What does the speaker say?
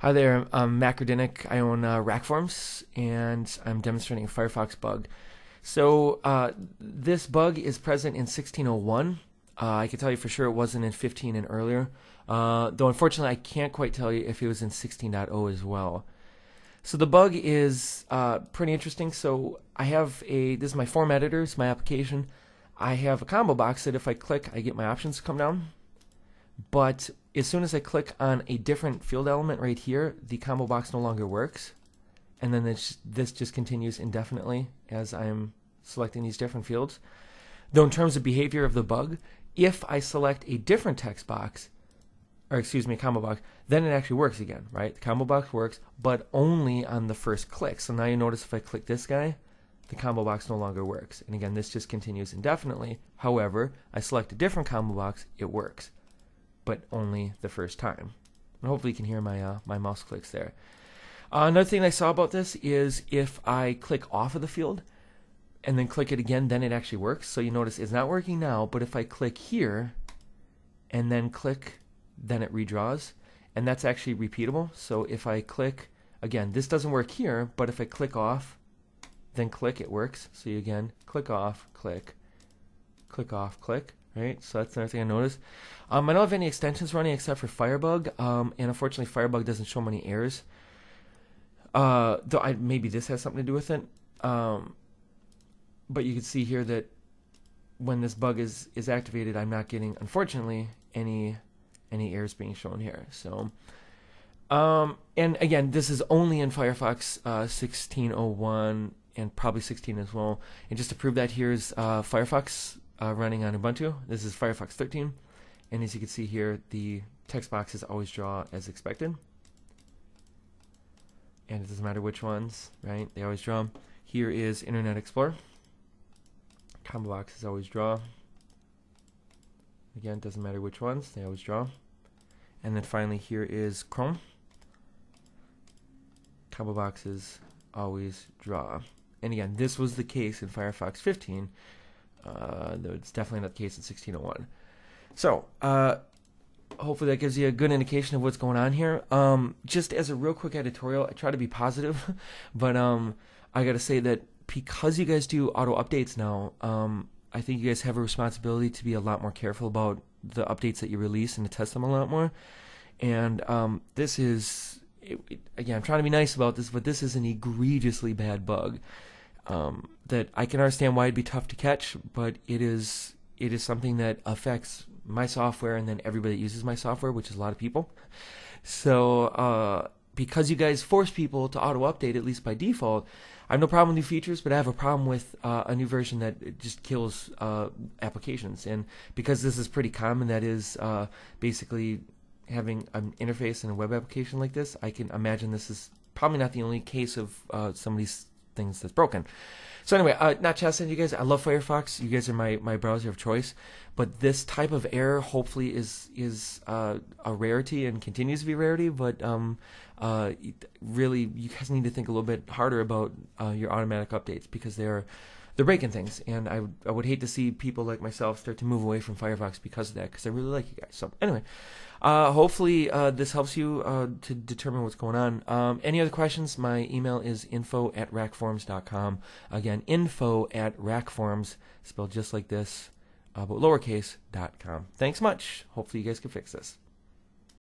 Hi there, I'm Mac Radinik. I own Rackforms, and I'm demonstrating a Firefox bug. This bug is present in 1601. I can tell you for sure it wasn't in 15 and earlier, though unfortunately I can't quite tell you if it was in 16.0 as well. So the bug is pretty interesting. So this is my form editor, it's my application. I have a combo box that if I click, I get my options to come down. But as soon as I click on a different field element right here, the combo box no longer works. And then this just continues indefinitely as I'm selecting these different fields. Though in terms of behavior of the bug, if I select a different text box, or excuse me, a combo box, then it actually works again, right? The combo box works, but only on the first click. So now you notice if I click this guy, the combo box no longer works. And again, this just continues indefinitely. However, I select a different combo box, it works, but only the first time. And hopefully you can hear my mouse clicks there. Another thing I saw about this is if I click off of the field and then click it again, then it actually works. So you notice it's not working now, but if I click here and then click, then it redraws. And that's actually repeatable. So if I click, again, this doesn't work here, but if I click off, then click, it works. So you again, click off, click off, click. Right, so that's another thing I noticed. I don't have any extensions running except for Firebug, and unfortunately Firebug doesn't show many errors. Though maybe this has something to do with it. But you can see here that when this bug is activated, I'm not getting, unfortunately, any errors being shown here. So, and again, this is only in Firefox 16.01 and probably 16 as well. And just to prove that, here's Firefox running on Ubuntu. This is Firefox 13, and as you can see here, the text boxes always draw as expected, and it doesn't matter which ones, right? They always draw. Here is Internet Explorer. Combo boxes always draw. Again, it doesn't matter which ones, they always draw. And then finally, here is Chrome. Combo boxes always draw. And again, this was the case in Firefox 15. Though it's definitely not the case in 1601. So, hopefully that gives you a good indication of what's going on here. Just as a real quick editorial, I try to be positive, but I gotta say that because you guys do auto updates now, I think you guys have a responsibility to be a lot more careful about the updates that you release and to test them a lot more. And this is, again, I'm trying to be nice about this, but this is an egregiously bad bug. That I can understand why it'd be tough to catch, but it is something that affects my software and then everybody that uses my software, which is a lot of people. So because you guys force people to auto update at least by default, I have no problem with new features, but I have a problem with a new version that just kills applications. And because this is pretty common, that is basically having an interface in a web application like this, I can imagine this is probably not the only case of some of these things that's broken. So anyway, not chastising you guys. I love Firefox. You guys are my browser of choice. But this type of error hopefully is a rarity and continues to be a rarity. But really, you guys need to think a little bit harder about your automatic updates because they're breaking things. And I would hate to see people like myself start to move away from Firefox because of that, because I really like you guys. So anyway, hopefully this helps you to determine what's going on. Any other questions? My email is info@rackforms.com. Again, info@rackforms, spelled just like this, but lowercase.com. Thanks much. Hopefully you guys can fix this.